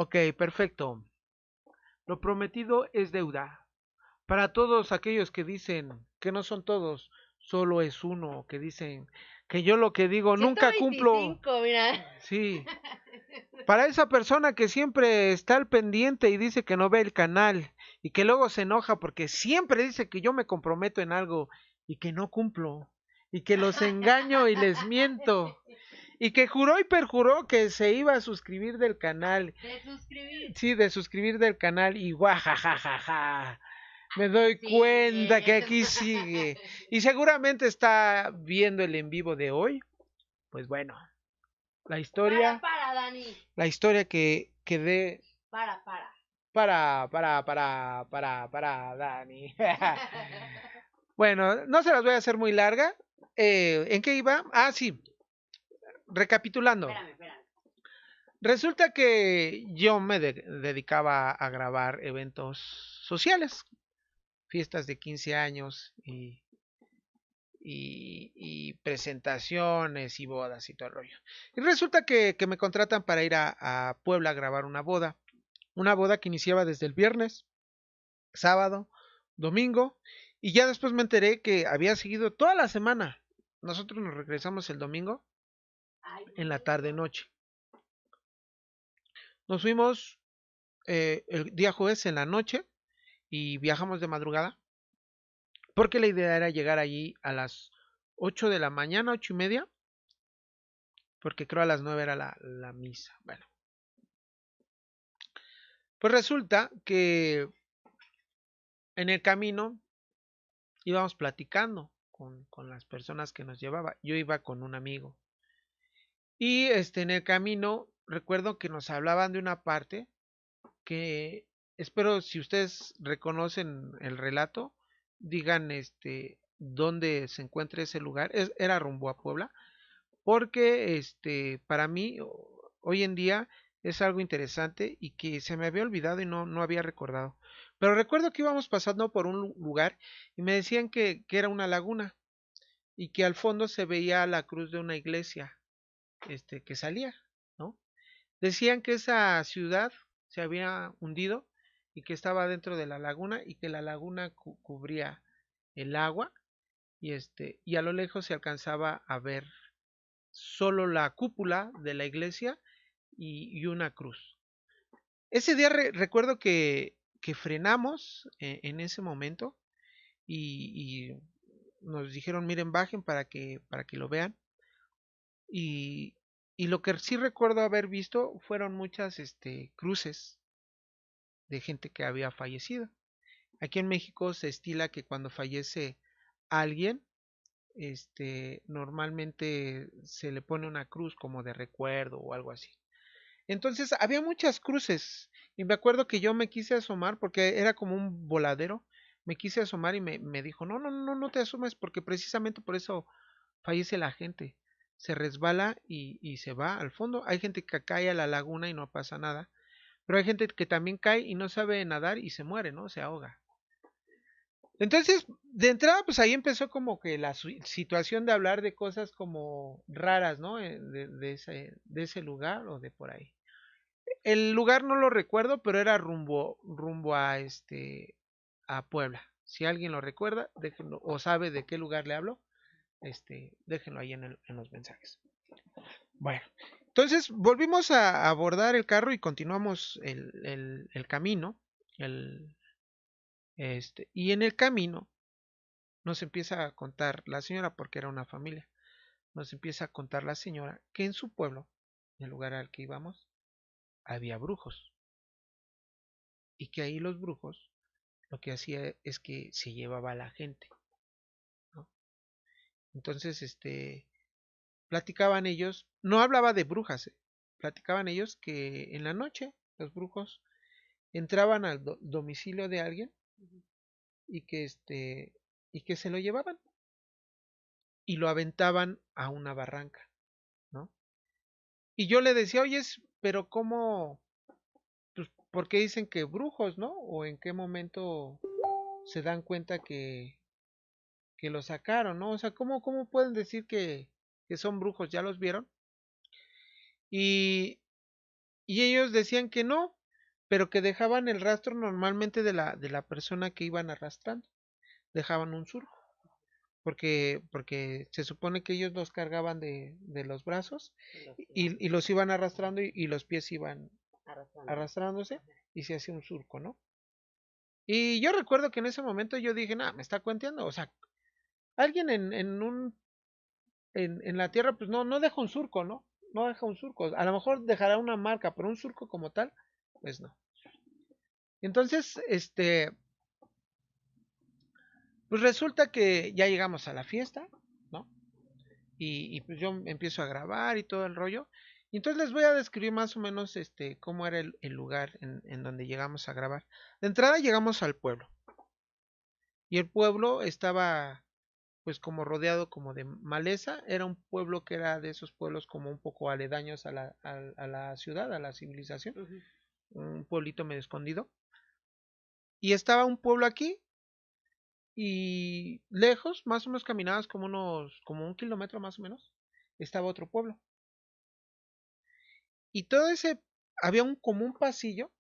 Ok, perfecto. Lo prometido es deuda. Para todos aquellos que dicen que no son todos, solo es uno, que dicen que yo lo que digo Ciento nunca cumplo. veinticinco, mira. Sí. Para esa persona que siempre está al pendiente y dice que no ve el canal y que luego se enoja porque siempre dice que yo me comprometo en algo y que no cumplo y que los engaño y les miento y que juró y perjuró que se iba a suscribir del canal. De suscribir. Sí, de suscribir del canal y guajajajaja. Me doy cuenta que Sigue. aquí sigue. Y seguramente está viendo el en vivo de hoy. Pues bueno, la historia, Dani. la historia que dé Para. para, Dani. Bueno, no se las voy a hacer muy larga. ¿En qué iba? Ah, sí, recapitulando. Espérame. Resulta que yo me dedicaba a grabar eventos sociales, fiestas de 15 años y presentaciones y bodas y todo el rollo. Y resulta que me contratan para ir a Puebla a grabar una boda que iniciaba desde el viernes, sábado, domingo, y ya después me enteré que había seguido toda la semana. Nosotros nos regresamos el domingo en la tarde noche. Nos fuimos el día jueves en la noche y viajamos de madrugada porque la idea era llegar allí a las 8 de la mañana, 8:30, porque creo a las 9 era la misa. Bueno, pues resulta que en el camino íbamos platicando con las personas que nos llevaba. Yo iba con un amigo. Y en el camino recuerdo que nos hablaban de una parte que espero si ustedes reconocen el relato, digan dónde se encuentra ese lugar. Era rumbo a Puebla, porque para mí hoy en día es algo interesante y que se me había olvidado y no había recordado. Pero recuerdo que íbamos pasando por un lugar y me decían que era una laguna y que al fondo se veía la cruz de una iglesia que salía, ¿no? Decían que esa ciudad se había hundido y que estaba dentro de la laguna y que la laguna cubría el agua y a lo lejos se alcanzaba a ver solo la cúpula de la iglesia y una cruz. Ese día recuerdo que frenamos en ese momento y nos dijeron, miren, bajen para que lo vean. Y, y lo que sí recuerdo haber visto fueron muchas cruces de gente que había fallecido. Aquí en México se estila que cuando fallece alguien, normalmente se le pone una cruz como de recuerdo o algo así. Entonces había muchas cruces y me acuerdo que yo me quise asomar porque era como un voladero. Me quise asomar y me dijo, no te asomes porque precisamente por eso fallece la gente. Se resbala y se va al fondo. Hay gente que cae a la laguna y no pasa nada. Pero hay gente que también cae y no sabe nadar y se muere, ¿no? Se ahoga. Entonces, de entrada, pues ahí empezó como que la situación de hablar de cosas como raras, ¿no? De ese lugar o de por ahí. El lugar no lo recuerdo, pero era rumbo a Puebla. Si alguien lo recuerda, déjenlo, o sabe de qué lugar le hablo, déjenlo ahí en los mensajes. Bueno, entonces volvimos a abordar el carro y continuamos el camino. El, y en el camino nos empieza a contar la señora, porque era una familia, nos empieza a contar la señora que en su pueblo, en el lugar al que íbamos, había brujos. Y que ahí los brujos lo que hacía es que se llevaba a la gente, ¿no? Entonces, platicaban ellos, no hablaba de brujas, platicaban ellos que en la noche los brujos entraban al domicilio de alguien y que se lo llevaban y lo aventaban a una barranca, ¿no? Y yo le decía, oye, pero ¿cómo? Pues, ¿por qué dicen que brujos, no? ¿O en qué momento se dan cuenta que lo sacaron, no? O sea, ¿cómo pueden decir que son brujos? ¿Ya los vieron? Y, Y ellos decían que no, pero que dejaban el rastro normalmente de la persona que iban arrastrando. Dejaban un surco. Porque se supone que ellos los cargaban de los brazos y los iban arrastrando y los pies iban arrastrándose y se hacía un surco, ¿no? Y yo recuerdo que en ese momento yo dije, nada, me está cuenteando, o sea, alguien en la tierra, pues no deja un surco, ¿no? No deja un surco. A lo mejor dejará una marca, pero un surco como tal, pues no. Entonces, pues resulta que ya llegamos a la fiesta, ¿no? Y pues yo empiezo a grabar y todo el rollo. Y entonces les voy a describir más o menos cómo era el lugar en donde llegamos a grabar. De entrada llegamos al pueblo. Y el pueblo estaba pues como rodeado como de maleza. Era un pueblo que era de esos pueblos como un poco aledaños a la ciudad, a la civilización. Un pueblito medio escondido. Y estaba un pueblo aquí y lejos, más o menos caminadas como un kilómetro más o menos, estaba otro pueblo. Y todo ese, había como un pasillo,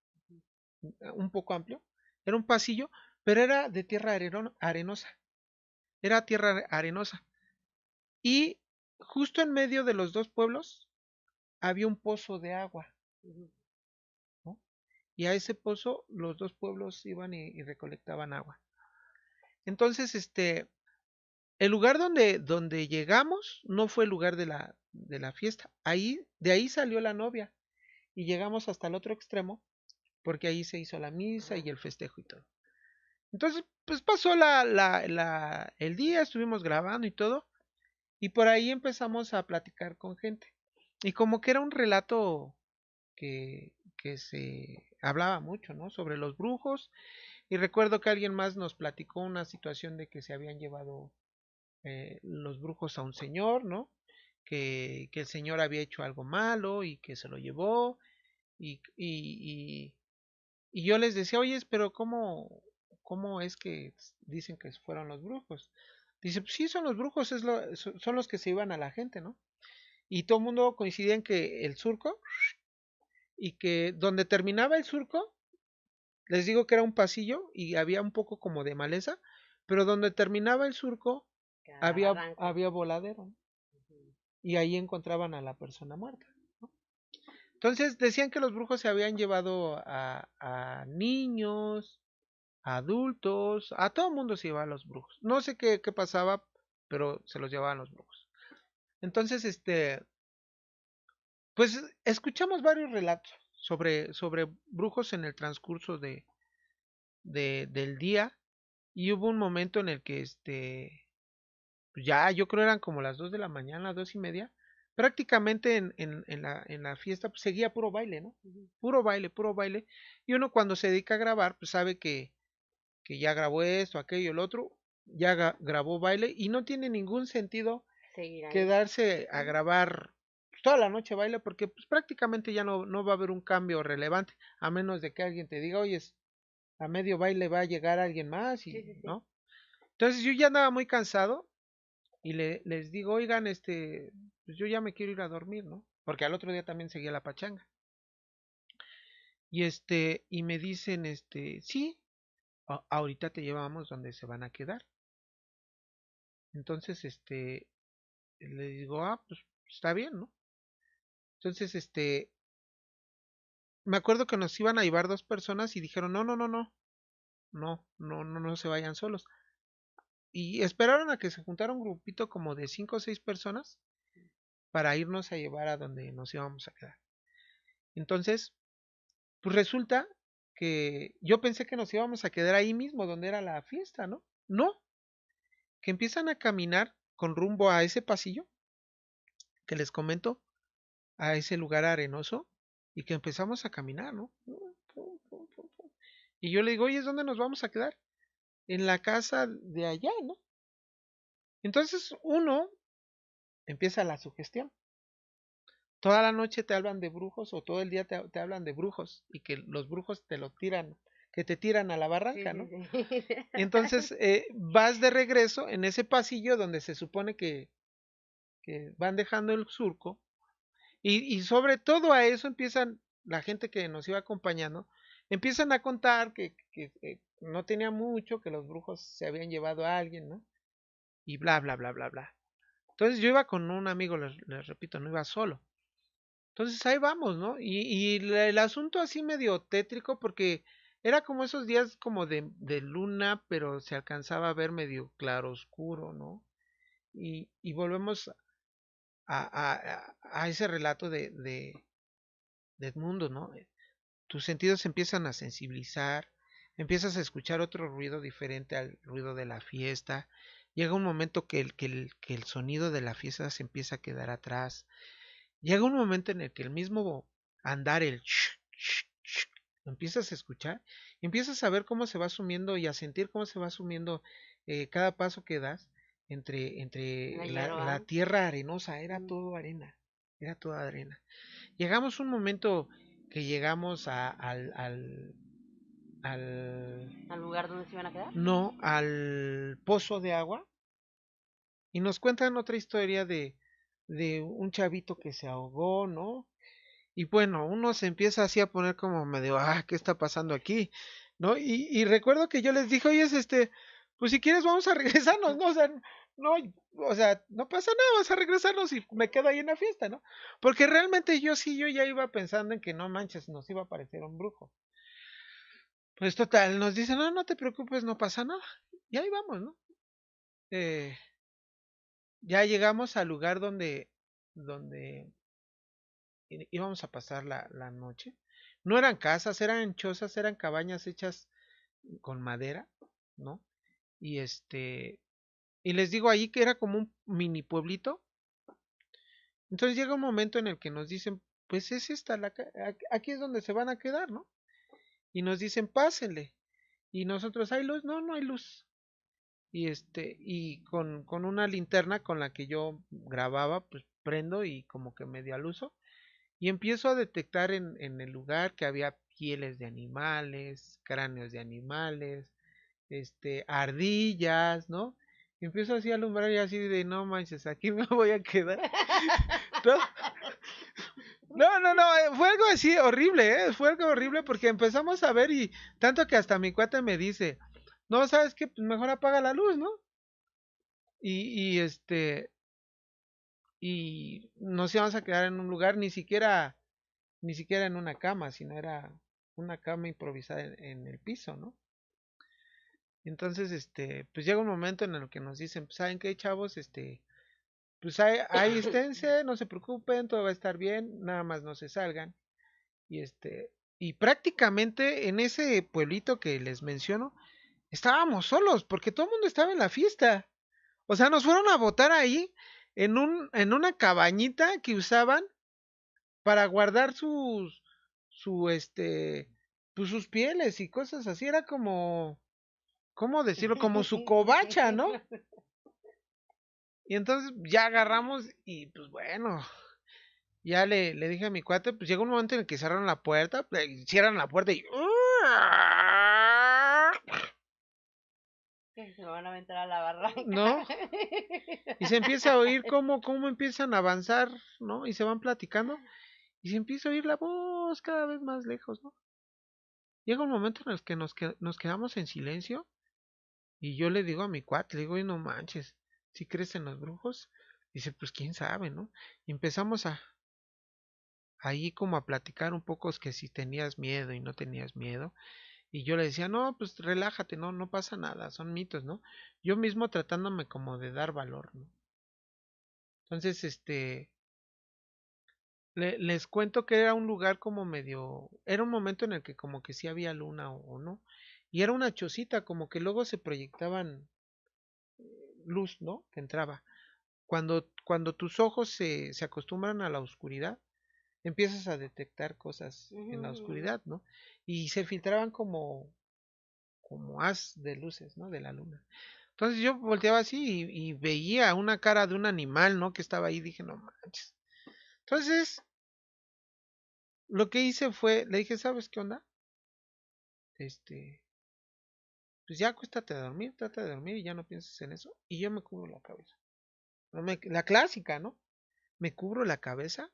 un poco amplio, era un pasillo, pero era de tierra arenosa, era tierra arenosa. Y justo en medio de los dos pueblos había un pozo de agua, ¿no? Y a ese pozo los dos pueblos iban y recolectaban agua. Entonces, el lugar donde llegamos no fue el lugar de la fiesta. De ahí salió la novia y llegamos hasta el otro extremo porque ahí se hizo la misa y el festejo y todo. Entonces, pues pasó el día, estuvimos grabando y todo, y por ahí empezamos a platicar con gente. Y como que era un relato que se hablaba mucho, ¿no? Sobre los brujos, y recuerdo que alguien más nos platicó una situación de que se habían llevado los brujos a un señor, ¿no? Que el señor había hecho algo malo y que se lo llevó, y, y, y yo les decía, oye, pero ¿cómo es que dicen que fueron los brujos? Dice, pues sí, son los brujos, son los que se iban a la gente, ¿no? Y todo el mundo coincidía en que el surco, y que donde terminaba el surco, les digo que era un pasillo y había un poco como de maleza, pero donde terminaba el surco había voladero, ¿no? Y ahí encontraban a la persona muerta, ¿no? Entonces decían que los brujos se habían llevado a niños, a adultos, a todo el mundo se llevaba a los brujos. No sé qué pasaba, pero se los llevaban los brujos. Entonces, pues escuchamos varios relatos sobre brujos en el transcurso del día. Y hubo un momento en el que pues ya yo creo eran como las 2 de la mañana, 2:30. Prácticamente en la fiesta pues, seguía puro baile, ¿no? Puro baile, puro baile. Y uno cuando se dedica a grabar, pues sabe que ya grabó esto, aquello, el otro, ya grabó baile y no tiene ningún sentido quedarse a grabar toda la noche baile porque pues prácticamente ya no va a haber un cambio relevante, a menos de que alguien te diga, oye, a medio baile va a llegar alguien más y, ¿no? Entonces yo ya andaba muy cansado y les digo, oigan, pues yo ya me quiero ir a dormir, ¿no? Porque al otro día también seguía la pachanga. Y y me dicen, sí, ahorita te llevamos donde se van a quedar. Entonces, le digo, ah, pues está bien, ¿no? Entonces, me acuerdo que nos iban a llevar dos personas y dijeron, no se vayan solos. Y esperaron a que se juntara un grupito como de 5 o 6 personas para irnos a llevar a donde nos íbamos a quedar. Entonces, pues resulta que yo pensé que nos íbamos a quedar ahí mismo donde era la fiesta, ¿no? No, que empiezan a caminar con rumbo a ese pasillo que les comento, a ese lugar arenoso y que empezamos a caminar, ¿no? Y yo le digo, oye, ¿dónde nos vamos a quedar? En la casa de allá, ¿no? Entonces uno empieza la sugestión. Toda la noche te hablan de brujos o todo el día te hablan de brujos y que los brujos te lo tiran, que te tiran a la barranca, ¿no? Entonces vas de regreso en ese pasillo donde se supone que van dejando el surco y sobre todo a eso empiezan la gente que nos iba acompañando, empiezan a contar que no tenía mucho, que los brujos se habían llevado a alguien, ¿no? Y bla, bla, bla, bla, bla. Entonces yo iba con un amigo, les repito, no iba solo. Entonces ahí vamos, ¿no? Y el asunto así medio tétrico porque era como esos días como de luna, pero se alcanzaba a ver medio claro oscuro, ¿no? Y volvemos a ese relato de Edmundo, ¿no? Tus sentidos se empiezan a sensibilizar, empiezas a escuchar otro ruido diferente al ruido de la fiesta. Llega un momento que el sonido de la fiesta se empieza a quedar atrás. Llega un momento en el que el mismo andar, el lo empiezas a escuchar, y empiezas a ver cómo se va sumiendo y a sentir cómo se va sumiendo cada paso que das entre la tierra arenosa, era todo arena, era toda arena. Llegamos un momento que llegamos ¿Al lugar donde se iban a quedar? no, al pozo de agua y nos cuentan otra historia de un chavito que se ahogó, ¿no? Y bueno, uno se empieza así a poner como medio, ¿qué está pasando aquí? ¿No? Y recuerdo que yo les dije, oye, pues si quieres vamos a regresarnos, ¿no? No, o sea, no pasa nada, vamos a regresarnos y me quedo ahí en la fiesta, ¿no? Porque realmente yo ya iba pensando en que no manches, nos iba a parecer un brujo. Pues total, nos dicen, no, no te preocupes, no pasa nada. Y ahí vamos, ¿no? Eh, ya llegamos al lugar donde íbamos a pasar la noche. No eran casas, eran chozas, eran cabañas hechas con madera, ¿no? Y y les digo ahí que era como un mini pueblito. Entonces llega un momento en el que nos dicen, pues es esta, aquí es donde se van a quedar, ¿no? Y nos dicen, pásenle. Y nosotros, ¿hay luz? No, no hay luz. Y con una linterna con la que yo grababa, pues prendo y como que medio al uso. Y empiezo a detectar en el lugar que había pieles de animales, cráneos de animales, ardillas, ¿no? Y empiezo así a alumbrar y así de, no manches, aquí me voy a quedar. ¿No? No, no, no, fue algo así horrible, ¿eh? Fue algo horrible porque empezamos a ver y tanto que hasta mi cuate me dice, no, ¿sabes qué? Pues mejor apaga la luz, ¿no? Y, y este, y nos íbamos a quedar en un lugar ni siquiera en una cama, sino era una cama improvisada en el piso, ¿no? Entonces, pues llega un momento en el que nos dicen, pues, ¿saben qué, chavos? Pues ahí esténse, no se preocupen, todo va a estar bien, nada más no se salgan. Y y prácticamente en ese pueblito que les menciono, estábamos solos, porque todo el mundo estaba en la fiesta. O sea, nos fueron a botar ahí en una cabañita que usaban para guardar pues sus pieles y cosas así. Era como, ¿cómo decirlo? Como su covacha, ¿no? Y entonces ya agarramos y pues bueno, ya le dije a mi cuate, pues llegó un momento en el que cerraron la puerta, cierran la puerta y... Que se van a aventar a la barranca. ¿No? Y se empieza a oír cómo empiezan a avanzar, ¿no? Y se van platicando y se empieza a oír la voz cada vez más lejos, ¿no? Llega un momento en el que nos quedamos en silencio y yo le digo a mi cuate, le digo, y no manches, ¿si crees en los brujos? Dice, pues quién sabe, ¿no? Y empezamos ahí como a platicar un poco, es que si tenías miedo y no tenías miedo. Y yo le decía, no, pues relájate, no, no pasa nada, son mitos, ¿no? Yo mismo tratándome como de dar valor, ¿no? Entonces, les cuento que era un lugar como medio, era un momento en el que como que sí había luna o no, y era una chocita, como que luego se proyectaban luz, ¿no? Que entraba. Cuando tus ojos se acostumbran a la oscuridad, empiezas a detectar cosas en la oscuridad, ¿no? Y se filtraban como haz de luces, ¿no? De la luna. Entonces yo volteaba así y veía una cara de un animal, ¿no? Que estaba ahí, dije, no manches. Entonces, lo que hice fue, le dije, ¿sabes qué onda? Este, pues ya acuéstate a dormir, trata de dormir y ya no pienses en eso. Y yo me cubro la cabeza. La clásica, ¿no? Me cubro la cabeza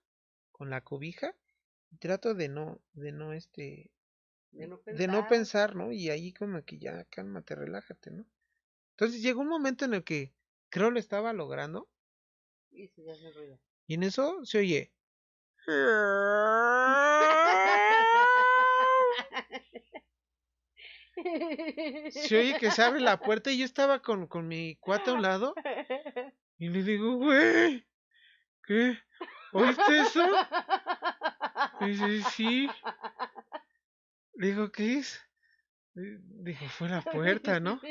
con la cobija trato de no, de no pensar, ¿no? Y ahí como que ya, cálmate, relájate, ¿no? Entonces llegó un momento en el que creo lo estaba logrando. Y se hace ruido. Y en eso se oye. Se oye que se abre la puerta y yo estaba con mi cuate a un lado. Y le digo, güey, ¿qué? ¿Oíste eso? Y dice, sí. Le digo, ¿qué es? Dijo, fue la puerta, ¿no?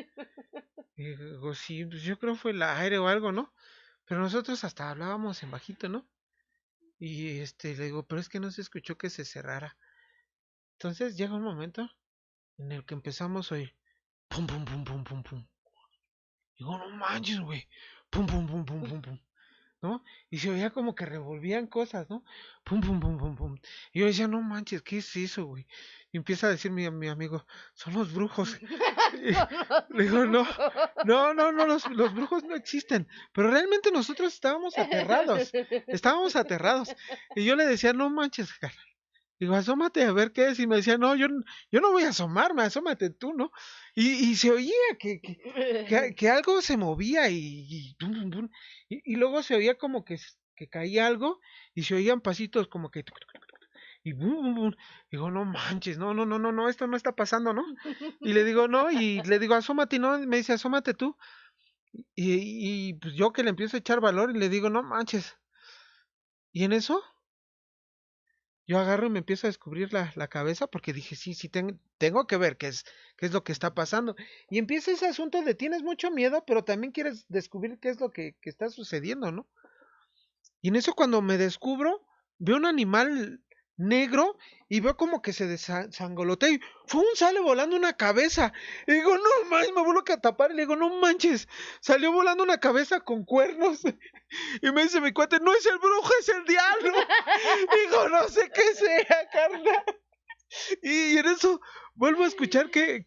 Y digo, sí, pues yo creo fue el aire o algo, ¿no? Pero nosotros hasta hablábamos en bajito, ¿no? Y le digo, pero es que no se escuchó que se cerrara. Entonces llega un momento en el que empezamos a oír pum, pum, pum, pum, pum, pum. Digo, no manches, güey. Pum, pum, pum, pum, pum, pum. ¿No? Y se oía como que revolvían cosas, ¿no? Pum, pum, pum, pum, pum. Y yo decía, no manches, ¿qué es eso, güey? Y empieza a decir mi amigo, son los brujos. Le digo, no, los brujos no existen. Pero realmente nosotros estábamos aterrados. Y yo le decía, no manches, cara. Digo, asómate a ver qué es. Y me decía, no, yo no voy a asomarme, asómate tú, ¿no? Y se oía que algo se movía y, bum, bum, bum, y luego se oía como que caía algo y se oían pasitos como que y bum, bum, bum. Digo, no manches, no, esto no está pasando, ¿no? Y le digo, no, y le digo, asómate, no, me dice, asómate tú. Y pues yo que le empiezo a echar valor y le digo, no manches. Y en eso yo agarro y me empiezo a descubrir la cabeza porque dije, sí, tengo que ver qué es lo que está pasando. Y empieza ese asunto de tienes mucho miedo, pero también quieres descubrir qué es lo que está sucediendo, ¿no? Y en eso cuando me descubro, veo un animal negro y veo como que se desangolotea y ¡fum! Sale volando una cabeza. Y digo, no manches, me vuelvo a tapar y le digo, no manches, salió volando una cabeza con cuernos. Y me dice mi cuate, no es el brujo, es el diablo. Digo, no sé qué sea, carnal. Y en eso vuelvo a escuchar que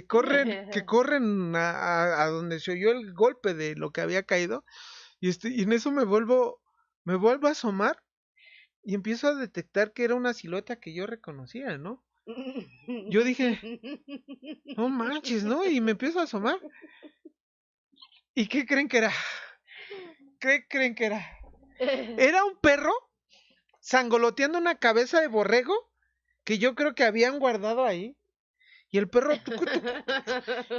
corren a donde se oyó el golpe de lo que había caído. Y en eso me vuelvo a asomar y empiezo a detectar que era una silueta que yo reconocía, ¿no? Yo dije, no manches, ¿no? Y me empiezo a asomar. ¿Y qué creen que era? ¿Qué creen que era? Era un perro sangoloteando una cabeza de borrego que yo creo que habían guardado ahí. Y el perro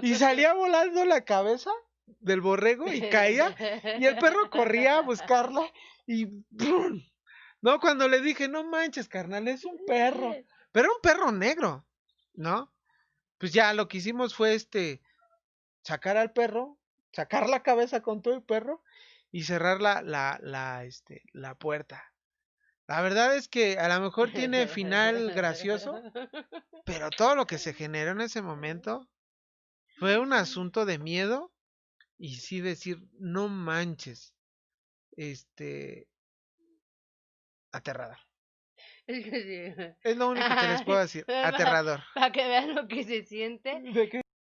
y salía volando la cabeza del borrego y caía. Y el perro corría a buscarla y ¡pum! No, cuando le dije, no manches, carnal, es un perro. Pero era un perro negro, ¿no? Pues ya lo que hicimos fue sacar al perro, sacar la cabeza con todo el perro y cerrar la puerta. La verdad es que a lo mejor tiene final gracioso, pero todo lo que se generó en ese momento fue un asunto de miedo y sí decir, no manches, aterrador. Es que sí. Es lo único que les puedo decir, aterrador. Para que vean lo que se siente. ¿De qué?